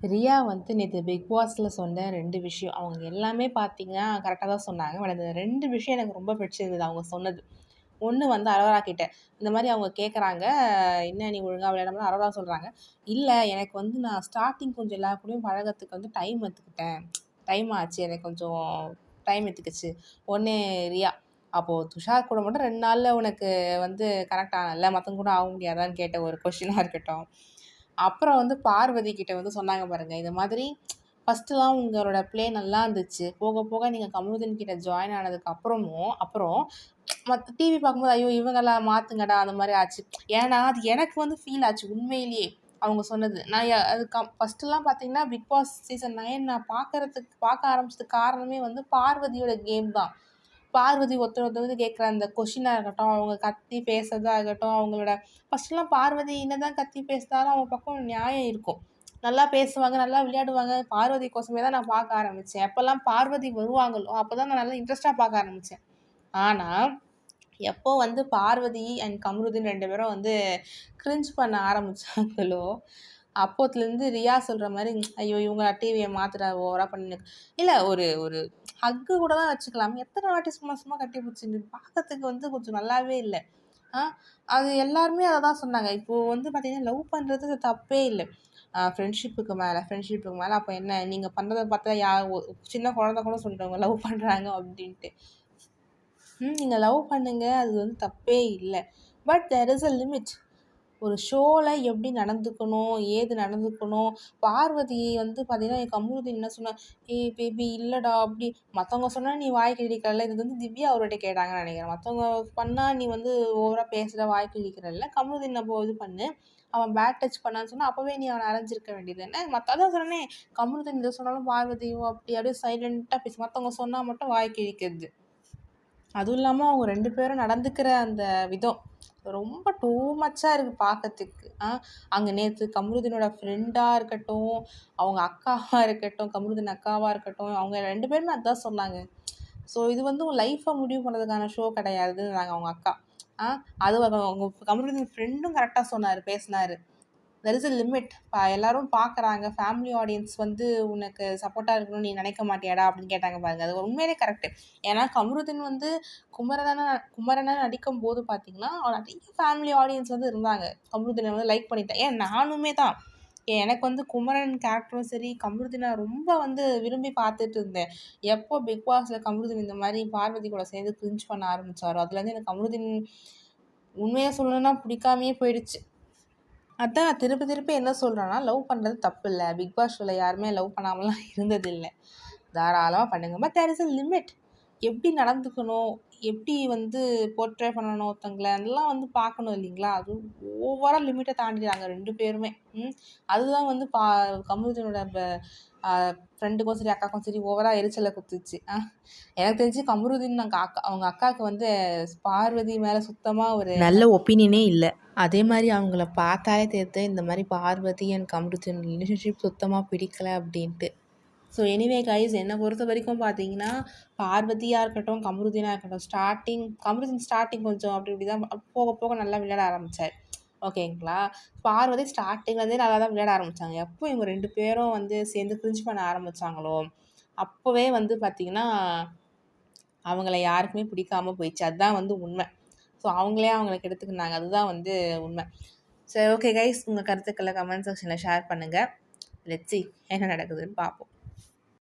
ரியா வந்து நேத்து பிக் பாஸ்ல சொன்ன 2 விஷயம். அவங்க எல்லாமே பார்த்தீங்கன்னா, கரெக்ட்டா தான் சொன்னாங்க. பட் அந்த 2 விஷயம் எனக்கு ரொம்ப பிடிச்சிருந்தது அவங்க சொன்னது. ஒண்ணு வந்து அரோரா கிட்ட. இந்த மாரி அவங்க கேட்கறாங்க, "என்ன நீ ஒழுங்கா விளையாடாம?" அரோரா சொல்றாங்க, "இல்ல எனக்கு வந்து நான் ஸ்டார்ட்டிங் கொஞ்சம் எல்லார் கூடயும் பழகறதுக்கு வந்து டைம் எடுத்துக்கிட்டேன். டைம் ஆச்சு. எனக்கு கொஞ்சம் டைம் எடுத்துக்கிச்சு." உடனே ரியா, "அப்போ துஷார் கூட மட்டும் 2 நாள்ல உனக்கு வந்து கனெக்ட் ஆனல்ல, மத்தவங்க கூட ஆக முடியாதான்னு?" கேட்ட ஒரு கொஸ்டினா இருக்கட்டும். அப்புறம் வந்து பார்வதி கிட்ட வந்து சொன்னாங்க பாருங்க, இந்த மாதிரி ஃபர்ஸ்ட்டுலாம் உங்களோட ப்ளே நல்லா இருந்துச்சு. போக போக நீங்க கமருதீன் கிட்ட ஜாயின் ஆனதுக்கு அப்புறம் மத்த டிவி பார்க்கும்போது, ஐயோ! இவங்கலாம் மாத்துங்கடா அந்த மாரி ஆச்சு. ஏன்னா, அது எனக்கு வந்து ஃபீல் ஆச்சு உண்மையிலேயே. அவங்க சொன்னது. நான் அது ஃபர்ஸ்ட்டுலாம் பார்த்தீங்கன்னா, பிக் பாஸ் சீசன் 9 நான் பார்க்க ஆரம்பிச்சதுக்கு காரணமே வந்து பார்வதியோட கேம் தான். பார்வதி ஒருத்தர் வந்து கேட்குற அந்த கொஸ்டினா இருக்கட்டும், அவங்க கத்தி பேசுறதா இருக்கட்டும், அவங்களோட ஃபர்ஸ்ட்லாம் பார்வதி என்னதான் கத்தி பேசினாலும் அவங்க பக்கம் நியாயம் இருக்கும். நல்லா பேசுவாங்க, நல்லா விளையாடுவாங்க. பார்வதி கோசமே தான் நான் பார்க்க ஆரம்பிச்சேன். எப்பலாம் பார்வதி வருவாங்களோ, அப்பதான் நான் நல்லா இன்ட்ரெஸ்ட்டா பார்க்க ஆரம்பிச்சேன். ஆனா, எப்போ வந்து பார்வதி அண்ட் கமருதீன் 2 பேரும் வந்து கிரிஞ்ச் பண்ண ஆரம்பிச்சாங்களோ, அப்போத்துலருந்து ரியா சொல்ற மாரி, "ஐயோ! இவங்க டிவிய மாத்துடா ஓவரா பண்ணு." இல்ல ஒரு ஒரு ஹக்கு கூட தான் வச்சுக்கலாம். எத்தன வாட்டி சும்மா சும்மா கட்டி பிடிச்சுட்டு பார்க்கறதுக்கு வந்து கொஞ்சம் நல்லாவே இல்ல. ஆ அது எல்லாருமே அத தான் சொன்னாங்க. இப்போ வந்து பார்த்தீங்கன்னா, லவ் பண்றது தப்பே இல்ல. ஃப்ரெண்ட்ஷிப்புக்கு மேல அப்ப என்ன? நீங்க பண்றத பார்த்தா சின்ன குழந்தை கூட சொல்லிடுங்க லவ் பண்றாங்க அப்டின்ட்டு. நீங்க லவ் பண்ணுங்க. அது வந்து தப்பே இல்ல. But there is a limit. ஒரு ஷோல எப்படி நடந்துக்கணும்? ஏது நடந்துக்கணும்? பார்வதி வந்து பார்த்தீங்கன்னா, என் கமருதீன் என்ன சொன்னா, "ஏய் பேபி இல்லடா அப்படி மத்தவங்க சொன்னா நீ வாய் கிழிக்கிறல்ல." இது வந்து திவ்யா அவர்கிட்ட கேட்டாங்கன்னு நெனைக்கிறேன். "மத்தவங்க பண்ணா நீ வந்து ஓவரா பேசுற, வாய் கிழிக்கிறல்ல. கமருதீன் அப்போ இது பண்ணு. அவன் பேட் டச் பண்ணான்னு சொன்னா, அப்பவே நீ அவன அரைஞ்சிருக்க வேண்டியது தானே." அதான் சொன்னேனே, கமருதீன் எது சொன்னாலும் பார்வதியோ அப்படி அப்படியே சைலன்ட்டா பேசு. மத்தவங்க சொன்னா மட்டும் வாய் கிழிக்கிறது. அதுவும் இல்லாம அவங்க 2 பேரும் நடந்துக்கிற அந்த விதம், ரொம்ப டூ மச்சா இருக்கு பாக்கறதுக்கு. அங்க நேத்து கமருதீனோட ஃப்ரெண்டா இருக்கட்டும், அவங்க அக்காவா இருக்கட்டும், கமருதீன் அக்காவா இருக்கட்டும், அவங்க 2 பேருமே அதான் சொன்னாங்க. ஸோ இது வந்து உன் லைஃப்ப முடிவு பண்றதுக்கான ஷோ கிடையாதுன்னாங்க அவங்க அக்கா. ஆ அது அவங்க கமருதீன் ஃப்ரெண்டும் கரெக்ட்டா சொன்னாரு, பேசினாரு. There is a limit. எல்லாரும் பார்க்குறாங்க. ஃபேமிலி ஆடியன்ஸ் வந்து உனக்கு சப்போர்ட்டா இருக்கணும்னு நீ நினைக்க மாட்டியாடா? அப்படின்னு கேட்டாங்க பாருங்க. அது உண்மையிலே கரெக்ட்டு. ஏன்னா கமருதீன் வந்து குமரனா நடிக்கும்போது பார்த்தீங்கன்னா, நெறைய ஃபேமிலி ஆடியன்ஸ் வந்து இருந்தாங்க. கமருதீன வந்து லைக் பண்ணிட்டேன். ஏன் நானுமே தான். எனக்கு வந்து குமரன் கேரக்டரும் சரி, கமருதீன ரொம்ப வந்து விரும்பி பார்த்துட்டு இருந்தேன். எப்போ பிக் பாஸ்ல கமருதீன் இந்த மாரி பார்வதி கூட சேர்ந்து கிரிஞ்ச் பண்ண ஆரம்பிச்சாரோ, அதுலேருந்து எனக்கு கமருதீன் உண்மைய சொல்லணும்னா பிடிக்காமயே போயிடுச்சு. அதான் நான் திருப்பி திருப்பி என்ன சொல்றேன்னா, லவ் பண்றது தப்பில்ல. பிக் பாஸ் ஷோல யாருமே லவ் பண்ணாமலாம் இருந்ததில்ல. தாராளமா பண்ணுங்க. But there is a limit. எப்படி நடந்துக்கணும்? எப்படி வந்து போர்ட்ரே பண்ணணும் ஒருத்தங்கள, அதெல்லாம் வந்து பார்க்கணும் இல்லைங்களா? அதுவும் ஓவரா லிமிட்ட தாண்டிட்டாங்க 2 பேருமே. அதுதான் வந்து கமருதீனோட அ ஃப்ரெண்டுக்கும் சரி, அக்காவுக்கும் சரி ஓவரா எரிச்சல குடுத்துச்சு. எனக்கு தெரிஞ்சு கமருதீன் அவங்க அக்காவுக்கு வந்து பார்வதி மேல சுத்தமா ஒரு நல்ல ஒப்பீனியனே இல்ல. அதே மாரி அவங்கள பார்த்தாலே தெரியுது, இந்த மாரி பார்வதி அண்ட் கமருதீன் ரிலேஷன்ஷிப் சுத்தமா பிடிக்கல அப்டின்ட்டு. ஸோ எனிவே கைஸ் என்ன பொறுத்தவரைக்கும் பார்த்தீங்கன்னா, பார்வதியா இருக்கட்டும், கமருதீனா இருக்கட்டும், கமருதீன் ஸ்டார்ட்டிங் கொஞ்சம் அப்டி இப்டி தான் போக போக நல்லா விளையாட ஆரம்பிச்சாரு. ஓகேங்களா? பார்வதி ஸ்டார்ட்டிங்லேருந்தே நல்லா தான் விளையாட ஆரம்பிச்சாங்க. எப்போ இவங்க 2 பேரும் வந்து சேர்ந்து கிரிஞ்ச் பண்ண ஆரம்பிச்சாங்களோ, அப்பவே வந்து பார்த்தீங்கன்னா, அவங்கள யாருக்குமே பிடிக்காம போயிடுச்சு. அதுதான் வந்து உண்ம. ஸோ அவங்களே அவங்கள கெடுத்துக்கினாங்க. அதுதான் வந்து உண்ம. சரி ஓகே கைஸ். உங்க கருத்துக்கள கமெண்ட் செக்ஷன்ல ஷேர் பண்ணுங்க. லெட்ஸ் சி என்ன நடக்குதுன்னு பார்ப்போம்.